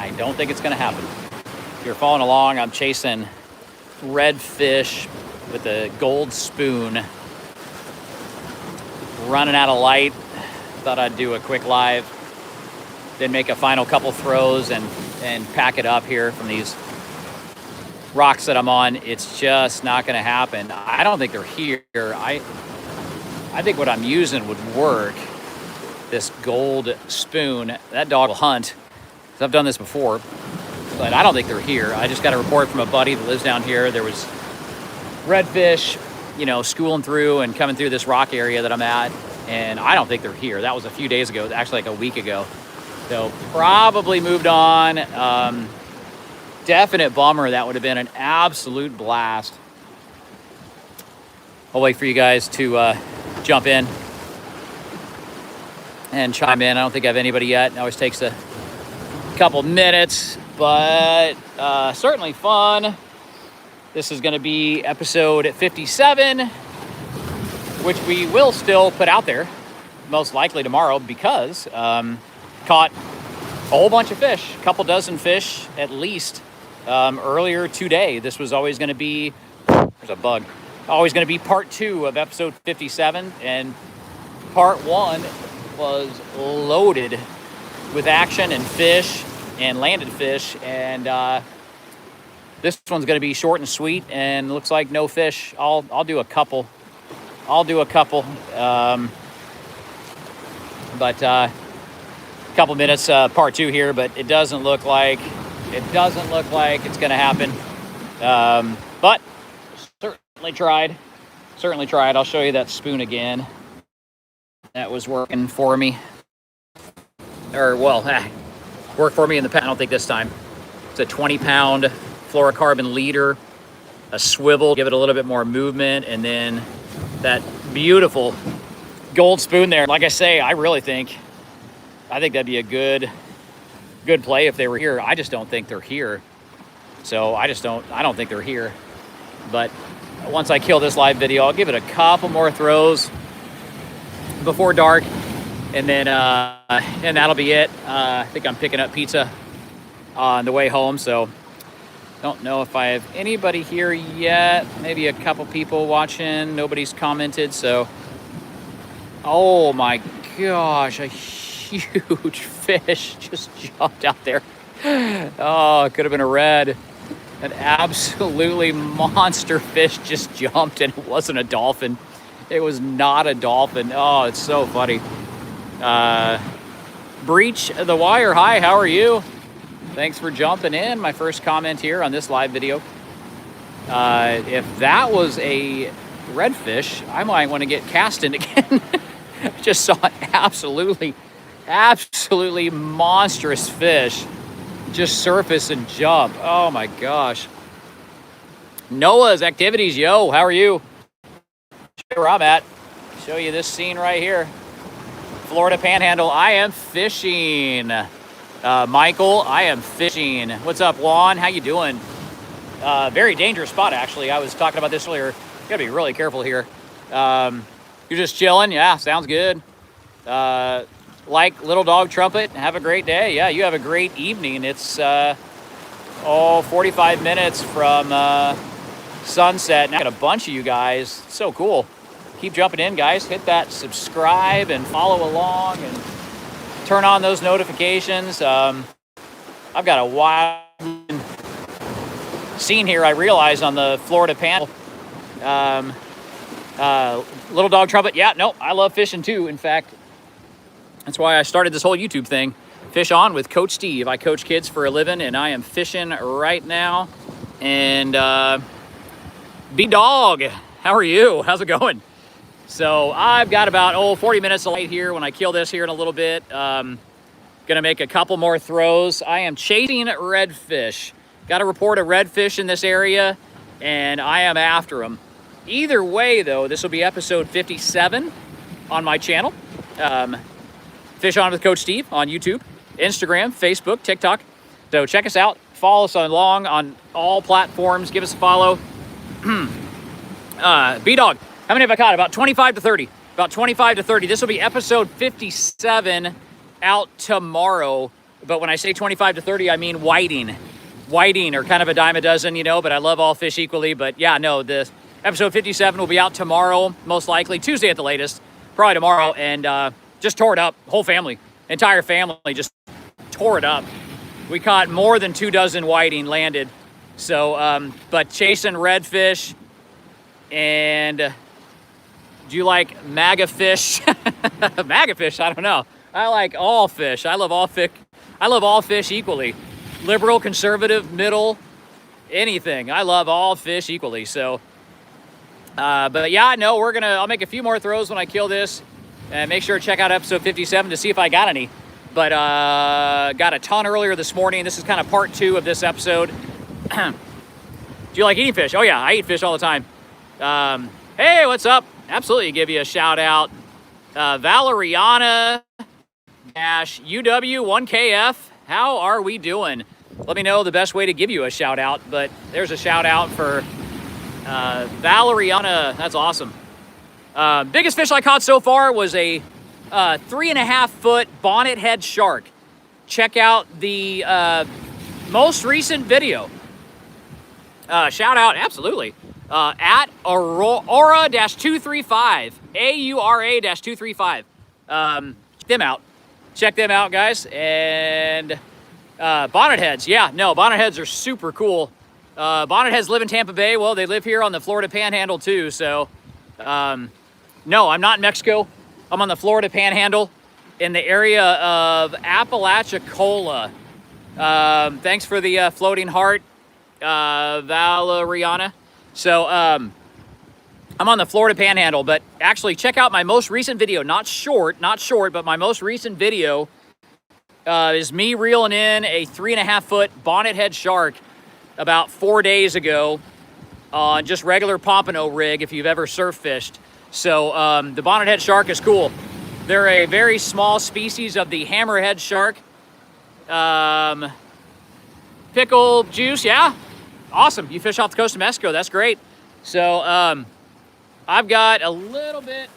I don't think it's going to happen. If you're following along, I'm chasing redfish with a gold spoon. Running out of light. Thought I'd do a quick live. Then make a final couple throws and pack it up here from these rocks that I'm on. It's just not going to happen. I don't think they're here. I think what I'm using would work. This gold spoon. That dog will hunt. I've done this before, but I don't think they're here. I just got a report from a buddy that lives down here. There was redfish, schooling through and coming through this rock area that I'm at, and I don't think they're here. That was a few days ago, actually like a week ago. So probably moved on. Definite bummer. That would have been an absolute blast. I'll wait for you guys to jump in and chime in. I don't think I have anybody yet. It always takes a couple minutes, but certainly fun. This is going to be episode 57, which we will still put out there most likely tomorrow because caught a whole bunch of fish, a couple dozen fish at least earlier today. This was always going to be, there's a bug, always going to be part 2 of episode 57, and part 1 was loaded with action and fish and landed fish, and this one's going to be short and sweet and looks like no fish. I'll do a couple. But couple minutes part 2 here, but it doesn't look like it's going to happen. But certainly tried. I'll show you that spoon again. That was working for me. Worked for me in the past. I don't think this time. It's a 20-pound fluorocarbon leader, a swivel, give it a little bit more movement, and then that beautiful gold spoon there. Like I say, I think that'd be a good play if they were here. I just don't think they're here. So I don't think they're here. But once I kill this live video, I'll give it a couple more throws before dark, and then and that'll be it. I think I'm picking up pizza on the way home, so don't know if I have anybody here yet. Maybe a couple people watching. Nobody's commented, so oh my gosh, a huge fish just jumped out there. Oh, it could have been a red. An absolutely monster fish just jumped, and it wasn't a dolphin. It was not a dolphin. Oh, it's so funny. Breach the Wire, hi, how are you? Thanks for jumping in. My first comment here on this live video. If that was a redfish, I might want to get casting again. I just saw an absolutely monstrous fish just surface and jump. Oh my gosh. Noah's Activities, yo, how are you? Where I'm at. Show you this scene right here. Florida Panhandle, I am fishing. Michael, I am fishing. What's up, Juan? How you doing? Very dangerous spot, actually. I was talking about this earlier. You gotta be really careful here. You're just chilling? Yeah, sounds good. Like Little Dog Trumpet, have a great day. Yeah, you have a great evening. It's 45 minutes from sunset. Now I got a bunch of you guys. So cool. Keep jumping in, guys. Hit that subscribe and follow along and turn on those notifications. I've got a wild scene here, I realized, on the Florida Panhandle. Little Dog Trumpet. Yeah, no, I love fishing too. In fact, that's why I started this whole YouTube thing. Fish On with Coach Steve. I coach kids for a living, and I am fishing right now. And B-Dog, how are you? How's it going? So I've got about 40 minutes of light here when I kill this here in a little bit. Gonna make a couple more throws. I am chasing redfish. Got a report of redfish in this area, and I am after them. Either way, though, this will be episode 57 on my channel. Fish On with Coach Steve on YouTube, Instagram, Facebook, TikTok. So check us out. Follow us along on all platforms. Give us a follow. B-Dog, how many have I caught? About 25 to 30. About 25 to 30. This will be episode 57 out tomorrow. But when I say 25 to 30, I mean whiting. Whiting are kind of a dime a dozen, you know, but I love all fish equally. But yeah, no, the episode 57 will be out tomorrow, most likely, Tuesday at the latest, probably tomorrow. And just tore it up, whole family, entire family just tore it up. We caught more than 24 whiting landed. So, but chasing redfish and do you like MAGA fish? MAGA fish, I don't know. I like all fish. I love all fish. I love all fish equally. Liberal, conservative, middle, anything. I love all fish equally. So, but yeah, no, I'll make a few more throws when I kill this, and make sure to check out episode 57 to see if I got any. But got a ton earlier this morning. This is kind of part 2 of this episode. Do you like eating fish? Oh yeah, I eat fish all the time. Hey, what's up? Absolutely give you a shout out. Valeriana-UW1KF. How are we doing? Let me know the best way to give you a shout out. But there's a shout out for Valeriana. That's awesome. Biggest fish I caught so far was a 3.5-foot bonnet head shark. Check out the most recent video. Shout out, absolutely. At Aura-235. AURA-235. Check them out, guys. And bonnet heads. Yeah, no, bonnet heads are super cool. Bonnet heads live in Tampa Bay. Well, they live here on the Florida Panhandle too. So, no, I'm not in Mexico. I'm on the Florida Panhandle in the area of Apalachicola. Thanks for the floating heart, Valeriana. So, I'm on the Florida Panhandle, but actually check out my most recent video. Not short, but my most recent video is me reeling in a 3.5-foot bonnet head shark about 4 days ago on just regular pompano rig if you've ever surf fished. So the bonnet head shark is cool. They're a very small species of the hammerhead shark. Pickle juice, yeah. Awesome. You fish off the coast of Mexico. That's great. So I've got a little bit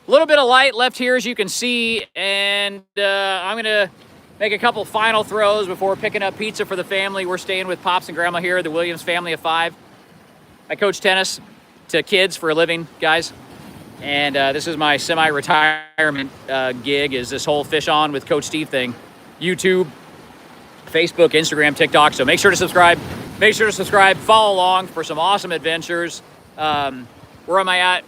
of light left here, as you can see, and I'm gonna make a couple final throws before picking up pizza for the family. We're staying with Pops and Grandma here, the Williams family of 5. I coach tennis to kids for a living, guys. And this is my semi-retirement gig, is this whole Fish On with Coach Steve thing. YouTube, Facebook, Instagram, TikTok. So make sure to subscribe. Follow along for some awesome adventures. Where am I at?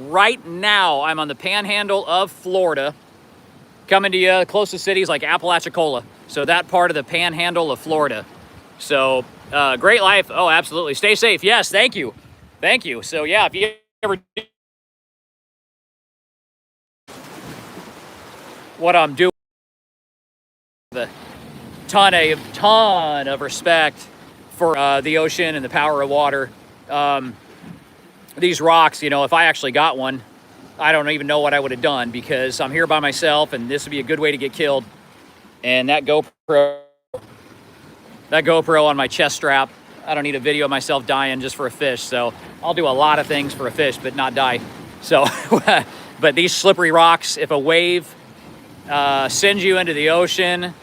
Right now, I'm on the Panhandle of Florida. Coming to you, closest cities like Apalachicola. So that part of the Panhandle of Florida. So great life. Oh, absolutely. Stay safe. Yes, thank you. So yeah, if you ever do what I'm doing, a ton of respect for the ocean and the power of water. These rocks, you know, if I actually got one, I don't even know what I would have done, because I'm here by myself and this would be a good way to get killed. And that GoPro on my chest strap, I don't need a video of myself dying just for a fish. So I'll do a lot of things for a fish, but not die. So, but these slippery rocks, if a wave sends you into the ocean,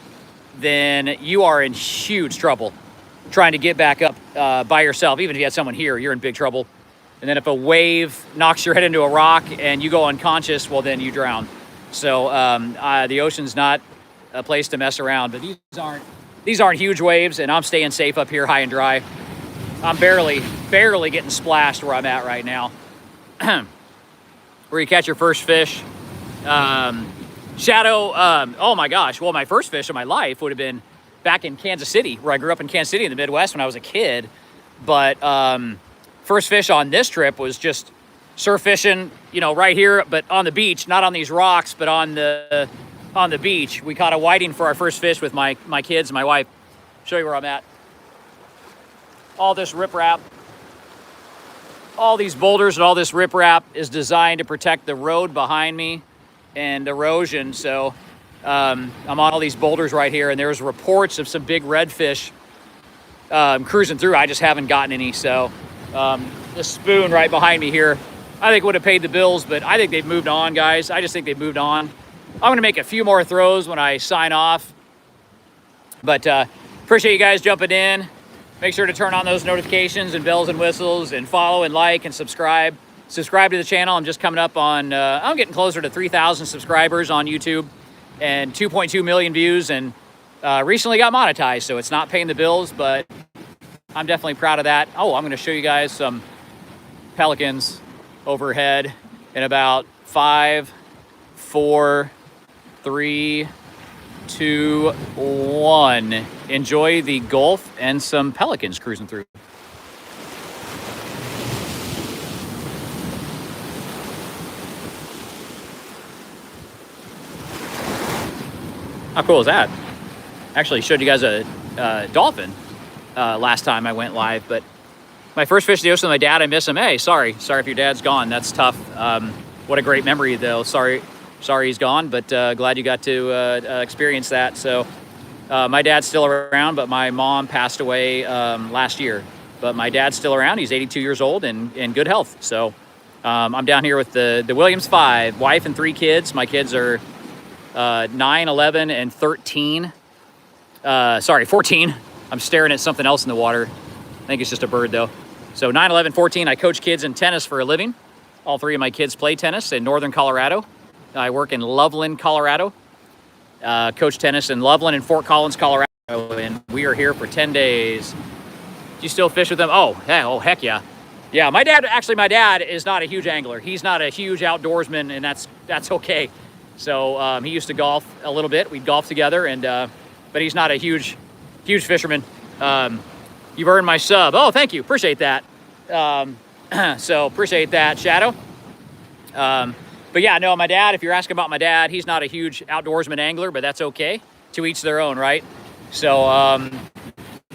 then you are in huge trouble trying to get back up by yourself. Even if you had someone here, you're in big trouble. And then if a wave knocks your head into a rock and you go unconscious, well, then you drown. So the ocean's not a place to mess around. But these aren't huge waves, and I'm staying safe up here high and dry. I'm barely getting splashed where I'm at right now. Where you catch your first fish. Shadow, oh my gosh. Well, my first fish of my life would have been back in Kansas City, where I grew up in Kansas City in the Midwest when I was a kid. But first fish on this trip was just surf fishing, you know, right here, but on the beach, not on these rocks, but on the beach. We caught a whiting for our first fish with my kids and my wife. Show you where I'm at. All this riprap, all these boulders and all this riprap is designed to protect the road behind me and erosion. So I'm on all these boulders right here, and there's reports of some big redfish cruising through. I just haven't gotten any. So this spoon right behind me here, I think would have paid the bills, but I think they've moved on, guys. I just think they've moved on. I'm going to make a few more throws when I sign off. But appreciate you guys jumping in. Make sure to turn on those notifications and bells and whistles, and follow and like and subscribe. Subscribe to the channel. I'm just coming up on, I'm getting closer to 3,000 subscribers on YouTube and 2.2 million views, and recently got monetized, so it's not paying the bills, but I'm definitely proud of that. Oh, I'm going to show you guys some pelicans overhead in about 5, 4, 3, 2, 1. Enjoy the Gulf and some pelicans cruising through. How cool is that? Actually showed you guys a dolphin last time I went live, but my first fish of the ocean with my dad, I miss him. Hey, sorry if your dad's gone. That's tough. What a great memory though. Sorry he's gone, but glad you got to experience that. So my dad's still around, but my mom passed away last year. But my dad's still around. He's 82 years old and in good health. So I'm down here with the Williams 5, wife and 3 kids. My kids are 9, 11, and 13. 14. I'm staring at something else in the water. I think it's just a bird though. So 9, 11, 14, I coach kids in tennis for a living. All 3 of my kids play tennis in Northern Colorado. I work in Loveland, Colorado. Coach tennis in Loveland and Fort Collins, Colorado. And we are here for 10 days. Do you still fish with them? Oh, heck yeah. Yeah, my dad is not a huge angler. He's not a huge outdoorsman, and that's okay. So he used to golf a little bit. We'd golf together, and but he's not a huge fisherman. You've earned my sub. Oh, thank you. Appreciate that. So appreciate that, Shadow. But yeah, no, my dad, if you're asking about my dad, he's not a huge outdoorsman angler, but that's okay. To each their own, right? So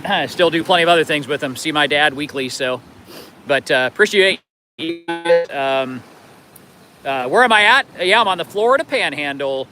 I still do plenty of other things with him. See my dad weekly, so. But appreciate you. Where am I at? Yeah, I'm on the Florida Panhandle.